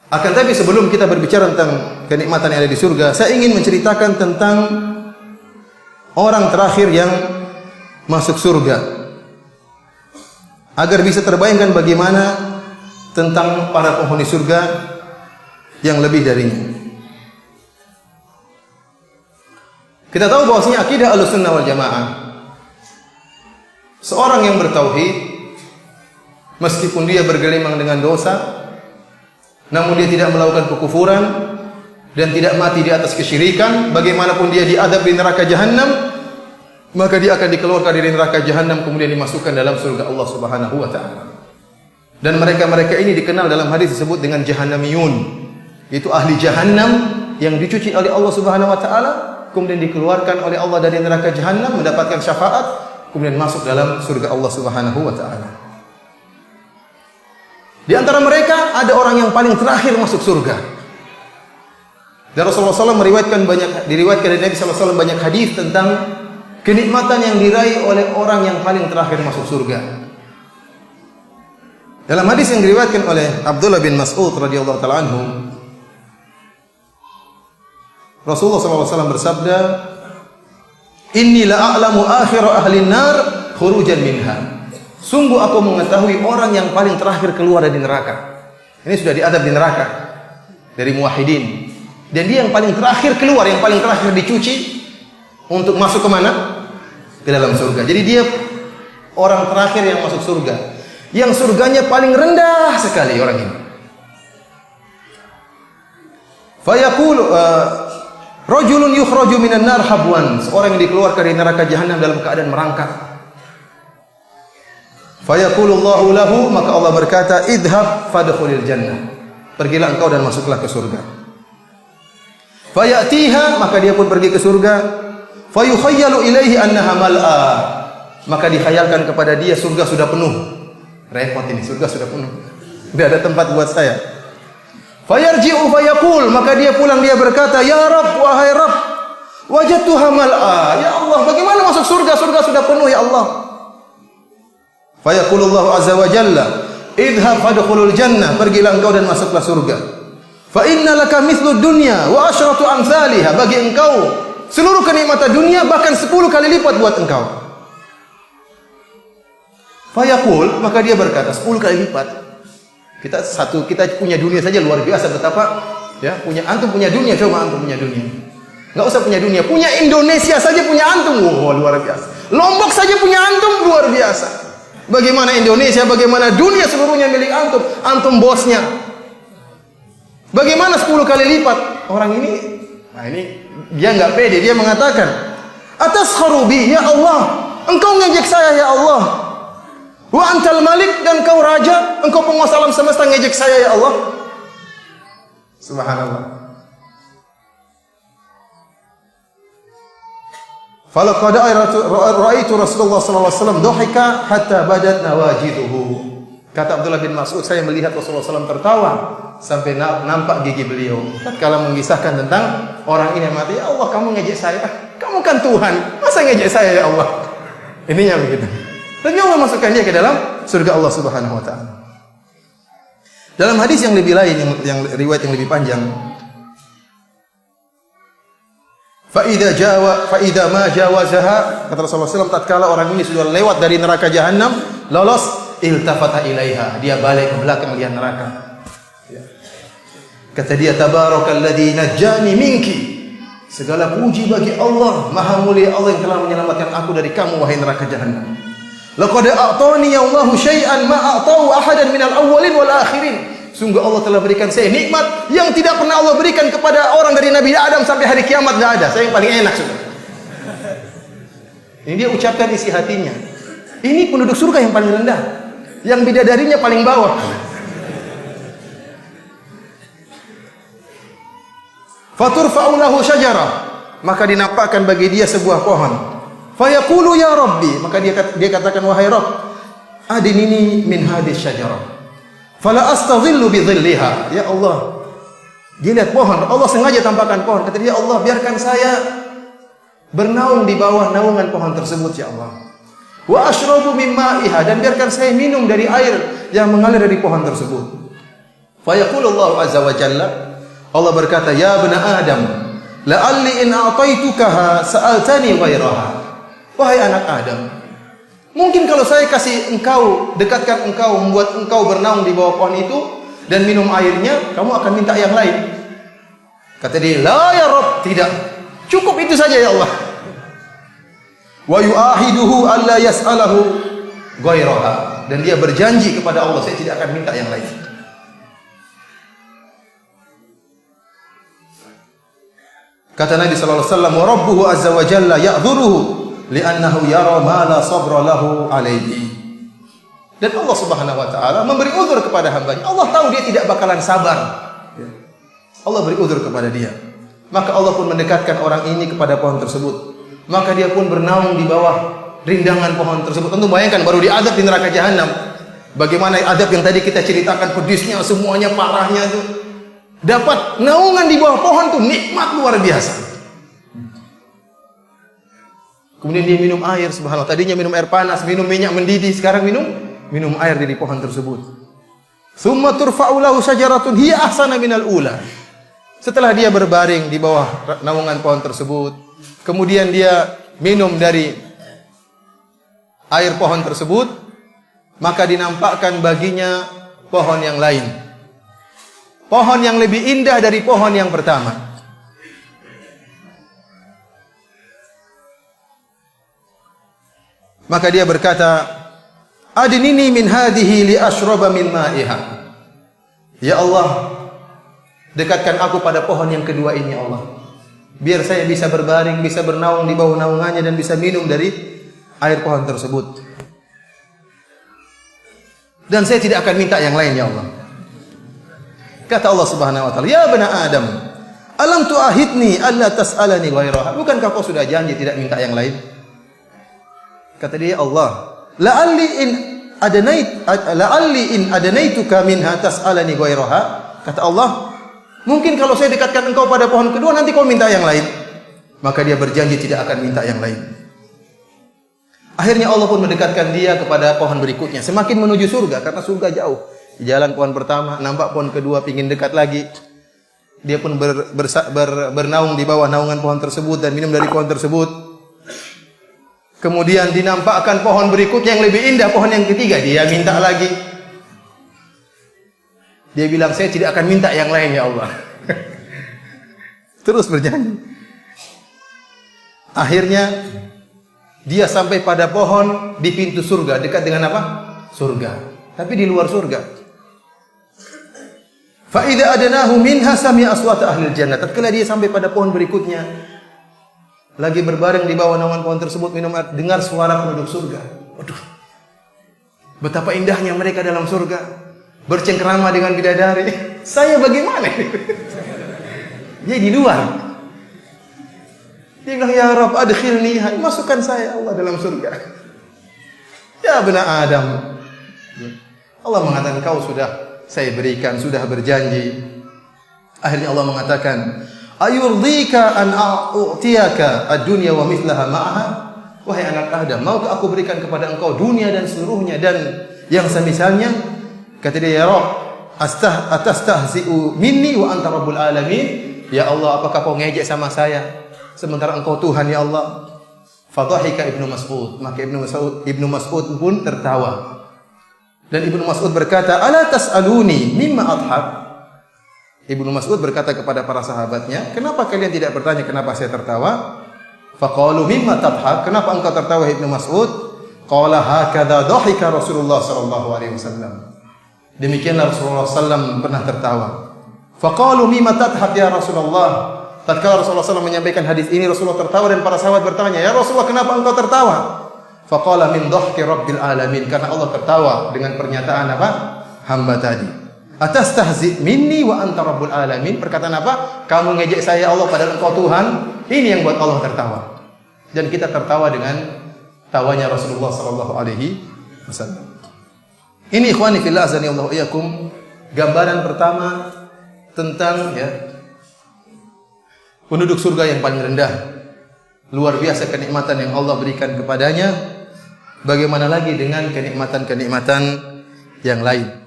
Akan tapi sebelum kita berbicara tentang kenikmatan yang ada di surga, saya ingin menceritakan tentang orang terakhir yang masuk surga, agar bisa terbayangkan bagaimana tentang para penghuni surga yang lebih darinya. Kita tahu bahwasanya akidah Ahlussunnah wal Jamaah, seorang yang bertauhid meskipun dia bergelimang dengan dosa, namun dia tidak melakukan kekufuran dan tidak mati di atas kesyirikan, bagaimanapun dia diadab di neraka Jahannam, maka dia akan dikeluarkan dari neraka Jahannam kemudian dimasukkan dalam surga Allah Subhanahu wa taala. Dan mereka-mereka ini dikenal dalam hadis disebut dengan Jahannamiyun. Itu ahli Jahannam yang dicuci oleh Allah Subhanahu wa taala, kemudian dikeluarkan oleh Allah dari neraka Jahannam, mendapatkan syafaat, kemudian masuk dalam surga Allah Subhanahu wa taala. Di antara mereka ada orang yang paling terakhir masuk surga. Dan Rasulullah SAW diriwayatkan dari Nabi SAW banyak hadis tentang kenikmatan yang diraih oleh orang yang paling terakhir masuk surga. Dalam hadis yang diriwayatkan oleh Abdullah bin Mas'ud radhiyallahu taala anhu, Rasulullah SAW bersabda, "Inni la a'lamu akhira ahli nar khurujan minha." Sungguh aku mengetahui orang yang paling terakhir keluar dari neraka. Ini sudah diadab di neraka dari muwahhidin. Dan dia yang paling terakhir keluar, yang paling terakhir dicuci untuk masuk ke mana? Ke dalam surga. Jadi dia orang terakhir yang masuk surga. Yang surganya paling rendah sekali orang ini. Fayaqulu rajulun yukhraju minan nar habwan. Seorang yang dikeluarkan dari neraka Jahannam dalam keadaan merangkak. Fayaqulullahu lahu, maka Allah berkata, idhab fadkhulil jannah. Pergilah engkau dan masuklah ke surga. Fayatiha, maka dia pun pergi ke surga. Fayukhayyalu ilaihi annaha mal'a. Maka dikhayalkan kepada dia surga sudah penuh. Repot ini, surga sudah penuh. Tidak ada tempat buat saya. Fayarji'u fayaqul, maka dia pulang, dia berkata, ya Rabb, wahai Rabb, wajadtuha mal'a. Ya Allah, bagaimana masuk surga? Surga sudah penuh ya Allah. Fayaqulullahu azza wa jalla, idhab fadkhulul jannah, pergilah engkau dan masuklah surga. Fa inna laka mithlu dunya wa asyratu amsalha, bagi engkau seluruh kenikmatan dunia bahkan 10 kali lipat buat engkau. Fayaqul, maka dia berkata 10 kali lipat. Kita punya dunia saja luar biasa betapa ya, antum punya dunia, coba antum punya dunia. Enggak usah punya dunia, punya Indonesia saja punya antum, wow, luar biasa. Lombok saja punya antum, luar biasa. Bagaimana Indonesia, bagaimana dunia seluruhnya milik antum, antum bosnya. Bagaimana 10 kali lipat? Orang ini, nah ini dia enggak pede, dia mengatakan, "Ataskharu bi ya Allah, engkau ngejek saya ya Allah. Wa antal malik, dan kau raja, engkau penguasa alam semesta, ngejek saya ya Allah." Subhanallah. Falaqad ra'aitu Rasulullah sallallahu alaihi wasallam dhahika hatta badat nawajiduhu. Kata Abdullah bin Mas'ud, saya melihat Rasulullah SAW tertawa sampai nampak gigi beliau. Tatkala mengisahkan tentang orang ini yang mati, ya Allah, kamu ngejek saya. Kamu kan Tuhan, masa ngejek saya ya Allah? Ininya begitu. Dan Allah masukkan dia ke dalam surga Allah Subhanahu wa taala. Dalam hadis yang lebih lain, yang riwayat yang lebih panjang, Fa'idha ma jawazaha, kata Rasulullah SAW, tatkala orang ini sudah lewat dari neraka Jahannam, lolos, iltafata ilaiha, dia balik ke belakang lihat neraka. Kata dia, tabarakalladzi najjani minki, segala puji bagi Allah, maha mulia Allah yang telah menyelamatkan aku dari kamu, wahai neraka Jahannam. Laqad a'tani Allahu syai'an ma a'tahu ahadan minal awwalin wal akhirin. Sungguh Allah telah berikan saya nikmat yang tidak pernah Allah berikan kepada orang dari Nabi Adam sampai hari kiamat, enggak ada. Saya yang paling enak sudah. Ini dia ucapkan isi hatinya. Ini penduduk surga yang paling rendah, yang bidadarinya paling bawah. Faturfa'u lahu syajarah, maka dinampakkan bagi dia sebuah pohon. Fayaqulu ya Rabbi, maka dia katakan, wahai Rabb, adinini min hadhihi syajarah. Fala astadhillu bi dhilliha. Ya Allah, dia lihat pohon, Allah sengaja tampakkan pohon. Kata dia, Allah, biarkan saya bernaung di bawah naungan pohon tersebut ya Allah. Wa ashrabu min ma'iha, dan biarkan saya minum dari air yang mengalir dari pohon tersebut. Fa yaqulu Allah azza wa jalla, Allah berkata, "Ya bani Adam, la'alli in a'taitukaha sa'altani ghairaha." Wahai anak Adam, mungkin kalau saya kasih engkau, dekatkan engkau, membuat engkau bernaung di bawah pohon itu dan minum airnya, kamu akan minta yang lain. Kata dia, "La ya Rabb," tidak. Cukup itu saja ya Allah. Wa yu'ahiduhu alla yas'alahu ghairaha, dan dia berjanji kepada Allah, saya tidak akan minta yang lain. Kata Nabi sallallahu alaihi wasallam, "Wa rabbuhu azza wa jalla ya'dhuruhu li'annahu yara ma la sabra lahu alaihi." Dan Allah Subhanahu wa taala memberi uzur kepada hambanya. Allah tahu dia tidak bakalan sabar. Allah beri uzur kepada dia. Maka Allah pun mendekatkan orang ini kepada pohon tersebut. Maka dia pun bernaung di bawah rindangan pohon tersebut. Tentu bayangkan baru diadab di neraka jahanam. Bagaimana adab yang tadi kita ceritakan, pedisnya, semuanya, parahnya itu. Dapat naungan di bawah pohon itu nikmat luar biasa. Kemudian dia minum air, subhanallah. Tadinya minum air panas, minum minyak mendidih, sekarang minum air dari pohon tersebut. Summa turfa'u lahu syajaratun hiya ahsana minal ula. Setelah dia berbaring di bawah naungan pohon tersebut, kemudian dia minum dari air pohon tersebut, maka dinampakkan baginya pohon yang lain. Pohon yang lebih indah dari pohon yang pertama. Maka dia berkata, "Adnini min hadhihi li ashraba min ma'iha." Ya Allah, dekatkan aku pada pohon yang kedua ini ya Allah. Biar saya bisa berbaring, bisa bernaung di bawah naungannya dan bisa minum dari air pohon tersebut. Dan saya tidak akan minta yang lain ya Allah. Kata Allah Subhanahu wa taala, "Ya bani Adam, alam tu'ahidni alla tas'alani ghairaha?" Bukankah kau sudah janji tidak minta yang lain? Kata dia, "Allah, la'alli in adanaituka minha tas'alani ghairaha." Kata Allah, mungkin kalau saya dekatkan engkau pada pohon kedua nanti kau minta yang lain. Maka dia berjanji tidak akan minta yang lain. Akhirnya Allah pun mendekatkan dia kepada pohon berikutnya, semakin menuju surga karena surga jauh. Di jalan pohon pertama, nampak pohon kedua, pingin dekat lagi. Dia pun bernaung di bawah naungan pohon tersebut dan minum dari pohon tersebut. Kemudian dinampakkan pohon berikutnya yang lebih indah, pohon yang ketiga. Dia minta lagi. Dia bilang, "Saya tidak akan minta yang lain ya Allah." Terus berjanji. Akhirnya dia sampai pada pohon di pintu surga, dekat dengan apa? Surga. Tapi di luar surga. Fa idza adnahu minha sami'a aswata ahli jannah. Tatkala dia sampai pada pohon berikutnya, lagi berbaring di bawah naungan pohon tersebut minum air, dengar suara penduduk surga. Waduh. Betapa indahnya mereka dalam surga. Bercengkrama dengan bidadari. Saya bagaimana? Dia di luar. Dia bilang, "Ya Rabb, adkhilni, masukkan saya Allah dalam surga." Ya bani Adam. Allah mengatakan, "Kau sudah saya berikan, sudah berjanji." Akhirnya Allah mengatakan, "Ayurdika an a'tiyaka ad-dunya wa mithlaha ma'aha?" Wahai anak Adam, maukah aku berikan kepada engkau dunia dan seluruhnya dan yang semisalnya? Kata dia, "Ya Rabb, atastahzi'u minni wa anta rabbul alamin?" Ya Allah, apakah kau ngejek sama saya sementara engkau Tuhan ya Allah? Fadhahika Ibnu Mas'ud. Maka Ibnu Mas'ud pun tertawa. Dan Ibnu Mas'ud berkata, "Ala tas'aluni mimma adhak?" Ibnu Mas'ud berkata kepada para sahabatnya, "Kenapa kalian tidak bertanya kenapa saya tertawa?" Faqalu, "Mimma tadhak?" Kenapa engkau tertawa Ibnu Mas'ud? Qala hakadha dhahika Rasulullah sallallahu alaihi wasallam. Demikianlah Rasulullah sallallahu pernah tertawa. Faqalu, "Mimma tadhak ya Rasulullah?" Tatkala Rasulullah sallallahu menyampaikan hadis ini, Rasulullah tertawa dan para sahabat bertanya, "Ya Rasulullah, kenapa engkau tertawa?" Faqala, "Min dhahki rabbil alamin." Karena Allah tertawa dengan pernyataan apa? Hamba tadi. "Atastahzi minni wa anta rabbul alamin." Perkataan apa? Kamu ngejek saya Allah padahal engkau Tuhan. Ini yang buat Allah tertawa. Dan kita tertawa dengan tawanya Rasulullah sallallahu alaihi wasallam. Ini ikhwani fillah azani Allah iyyakum, gambaran pertama tentang penduduk surga yang paling rendah. Luar biasa kenikmatan yang Allah berikan kepadanya. Bagaimana lagi dengan kenikmatan-kenikmatan yang lain?